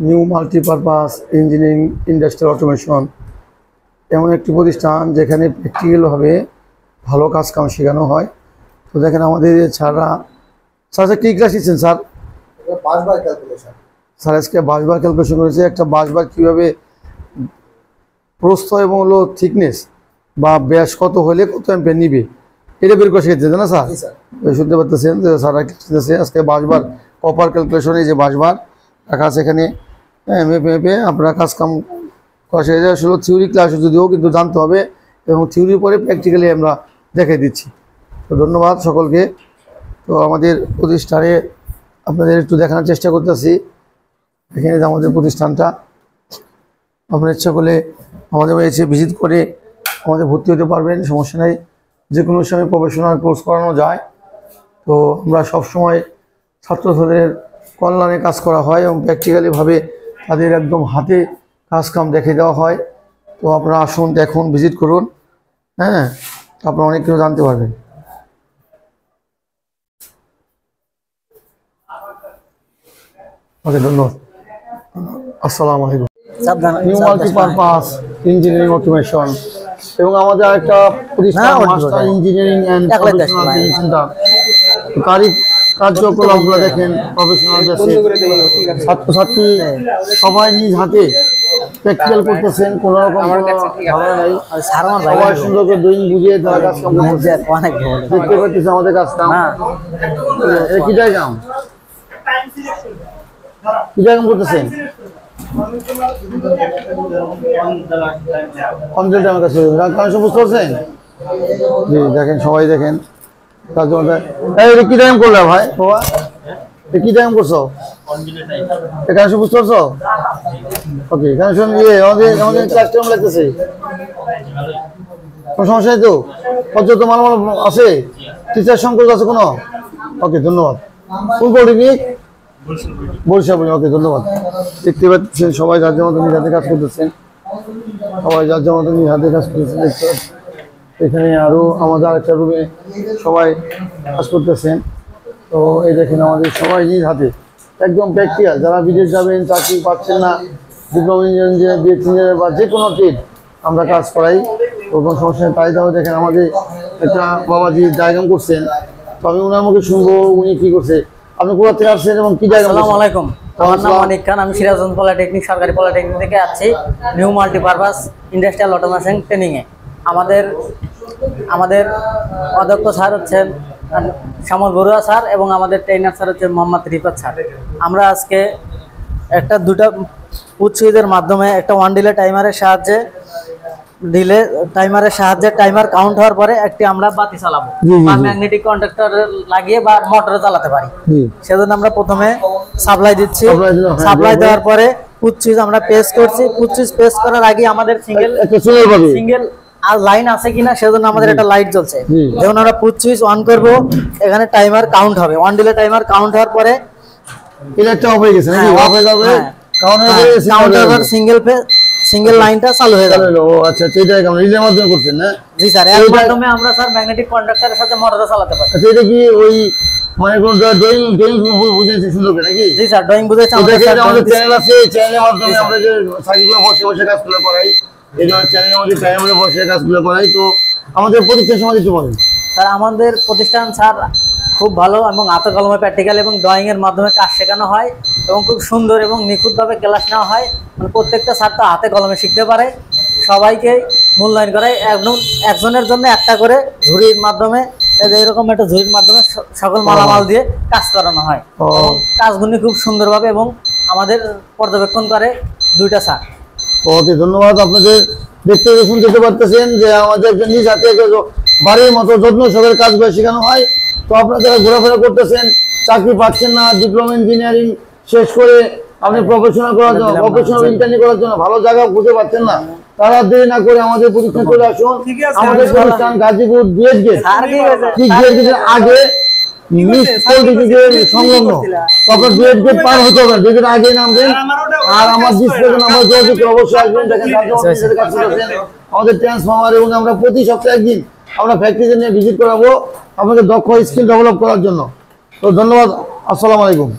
New multipurpose engineering industrial automation এমন একটি প্রতিষ্ঠান যেখানে প্র্যাকটিক্যালভাবে ভালো কাজ কাম শেখানো হয়। তো দেখেন আমাদের ছাড়া স্যার কী ক্লাস নিচ্ছেন স্যার? বাসবার ক্যালকুলেশন। স্যার আজকে বাসবার ক্যালকুলেশন করেছে। একটা বাসবার কীভাবে প্রস্থ এবং হলো থিকনেস বা ব্যাস কত হলে কত অ্যাম্পিয়ার নিবে এটা বের করে শিখেছে না স্যার? শুনতে পারতেছেন যে স্যার শিখতেছে আজকে বাসবার প্রপার ক্যালকুলেশন। এই যে বাসবার রাখা আছে এখানে, মেপে মেপে আপনারা কাজ কাম করা শিখে যায়। আসলে থিওরি ক্লাস যদিও কিন্তু জানতে হবে এবং থিওরির পরে প্র্যাকটিক্যালি আমরা দেখাই দিচ্ছি। তো ধন্যবাদ সকলকে। তো আমাদের প্রতিষ্ঠানে আপনাদের একটু দেখানোর চেষ্টা করতেছি। এখানে যে আমাদের প্রতিষ্ঠানটা, আপনার ইচ্ছা করলে আমাদের এসে ভিজিট করে আমাদের ভর্তি হতে পারবেন, সমস্যা নেই। যে কোনো সময় প্রফেশনাল কোর্স করানো যায়। তো আমরা সবসময় ছাত্রছাত্রীদের কল্যাণে কাজ করা হয় এবং প্র্যাকটিক্যালিভাবে তাদের একদম হাতে কাজ কাম দেখে দেওয়া হয়। তো আপনারা আসুন, দেখুন, ভিজিট করুন, হ্যাঁ, আপনারা অনেক কিছু জানতে পারবেন। ওকে, ধন্যবাদ। আসসালামু আলাইকুম। নিউ মাল্টিপারপাস ইঞ্জিনিয়ারিং অটোমেশন এবং আমাদের আরেকটা প্রতিষ্ঠান master engineering and professional training centre. কার্যকলাপগুলো দেখেন, প্রফেশনাল ছাত্রছাত্রী সবাই নিজ হাতে প্র্যাকটিক্যাল করতেছেন, কোনো রকম ঝামেলা নাই। সবাই সুন্দর করে ড্রয়িং বুঝিয়ে তারা কাজ কাম করতেছে। দেখতে পাচ্ছি আমাদের কাজ কাম। কি ডায়াগ্রাম করতেছেন? বুঝতে পারছেন? জি, দেখেন, সবাই দেখেন কাজ কি টাইম করলে ভাই বাবা, কি টাইম করছো? এখানে বুঝতে পারছো? ওকে, এখানে আমাদের ক্লাস টাইম লাগতেছে, কোনো সমস্যা নেই তো? পর্যাপ্ত মালামাল আছে? টিচার সংকট আছে কোনো? ওকে, ধন্যবাদ। কোন পলিটেকনিক? বরিশাল। ওকে, ধন্যবাদ। দেখতে পাচ্ছেন সবাই যার যার মতো নিজ হাতে কাজ করতেছেন, সবাই যার যার মতো নিজ হাতে কাজ করতেছেন। দেখতে এখানে আরও আমাদের আরেকটা রুমে সবাই কাজ করতেছেন। তো এই দেখেন আমাদের সবাই নিজ হাতে একদম প্র্যাকটিক্যাল। যারা বিদেশ যাবেন, চাকরি পাচ্ছেন না, ডিপ্লোমা ইঞ্জিনিয়ার, বিএড ইঞ্জিনিয়ার বা যে কোনো ট্রেড আমরা কাজ করাই, কোনো সমস্যা নেই। তাই তাহলে দেখেন আমাদের একটা বাবাজি ডায়াগ্রাম করছেন। তো আমি ওনার মুখে শুনবো উনি কী করছে। আপনি কোথা থেকে আসছেন এবং কি ডায়াগ্রাম? আসসালামু আলাইকুম, আমার নাম অনিক খান। আমি সিরাজগঞ্জ পলিটেকনিক, সরকারি পলিটেকনিক থেকে আসছি নিউ মাল্টিপারপাস ইন্ডাস্ট্রিয়াল অটোমেশন ট্রেনিংয়ে। আমাদের অধ্যক্ষ স্যার হচ্ছেন শ্যামল বড়ুয়া স্যার এবং আমাদের ট্রেনার স্যার হচ্ছেন মোহাম্মদ রিফাত স্যার। আমরা আজকে দুটা পুৎসুইদের মাধ্যমে একটা ওয়ান ডিলে টাইমারের সাহায্যে টাইমার কাউন্ট হওয়ার পরে একটি আমরা বাতি চালাবো বা ম্যাগনেটিক কন্ডাক্টর লাগিয়ে বা মোটরে চালাতে পারি। সেজন্য আমরা প্রথমে সাপ্লাই দিচ্ছি। সাপ্লাই দেওয়ার পরে পুৎসুইচ আমরা প্রেস করছি। পুৎসুইচ প্রেস করার আগে আমাদের সিঙ্গেল আর লাইন আছে কিনা সেজন্য আমাদের একটা লাইট জ্বলছে। যখন আমরা পুট সুইচ অন করব, এখানে টাইমার কাউন্ট হবে। ওয়ান ডিলে টাইমার কাউন্ট হওয়ার পরে ইলেকট্রিক অফ হয়ে গেছে নাকি? অফ হয়ে যাবে, কাউন্টার সিঙ্গেল লাইনটা চালু হয়ে যাবে। ও আচ্ছা, এটাই আমরা রিলের মাধ্যমে করছেন না? জি স্যার, এর মাধ্যমে আমরা স্যার ম্যাগনেটিক কন্ডাক্টরের সাথে মোটর চালাতে পারি। আচ্ছা, এটা কি ওই মানে কোন ড্রয়িং বুঝেছি সুন্দর করে নাকি? জি স্যার, ড্রয়িং বুঝেছি। আমাদের চ্যানেল আছে, এই চ্যানেলের মাধ্যমে আমরা যে সাইকেলে বসে বসে কাজগুলো করাই, এই চ্যানেলের মধ্যে টাইমে বসে কাজগুলো করাই। তো আমাদের প্রতিষ্ঠান সম্বন্ধে একটু বলেন স্যার। আমাদের প্রতিষ্ঠান স্যার খুব ভালো এবং হাতে কলমে প্র্যাকটিক্যাল এবং ড্রয়িংয়ের মাধ্যমে কাজ শেখানো হয় এবং খুব সুন্দর এবং নিখুঁতভাবে ক্লাস নেওয়া হয়। মানে প্রত্যেকটা ছাত্র হাতে কলমে শিখতে পারে। সবাইকে মূল্যায়ন করায় একজনের জন্য একটা করে ঝুড়ির মাধ্যমে, এইরকম একটা ঝুড়ির মাধ্যমে সকল মালামাল দিয়ে কাজ করানো হয়। কাজগুলি খুব সুন্দরভাবে এবং আমাদের পর্যবেক্ষণ করে দুইটা স্যার। ওকে, ধন্যবাদ। আপনাদের দেখতে শুনতে পারতেছেন যে আমাদের নিজ হাতে বাড়ির মতো যত্ন সবের কাজগুলো শেখানো হয়। তো আপনারা যারা ঘোরাফেরা করতেছেন, চাকরি পাচ্ছেন না, ডিপ্লোমা ইঞ্জিনিয়ারিং শেষ করে আপনি প্রফেশনাল করার জন্য, প্রফেশনাল ইন্টার্নি করার জন্য ভালো জায়গা খুঁজে পাচ্ছেন না, তারা দেরি না করে আমাদের প্রতিষ্ঠান চলে আসুন। আমাদের প্রতিষ্ঠান গাজীপুর বিএড গেট, ঠিক বিএড গেটের আগে সংলগ্ন। আপনার বিএড গেট পার হতে হবে, গেটের আগে নামবেন আর আমার ডিসপ্লে নাম্বার যোগাযোগ অবশ্যই আসবেন। আমাদের ট্রান্সফরমার এবং আমরা প্রতি সপ্তাহে একদিন আমরা ফ্যাক্টরিতে নিয়ে ভিজিট করাবো আপনাকে দক্ষ স্কিল ডেভেলপ করার জন্য। তো ধন্যবাদ। আসসালামু আলাইকুম।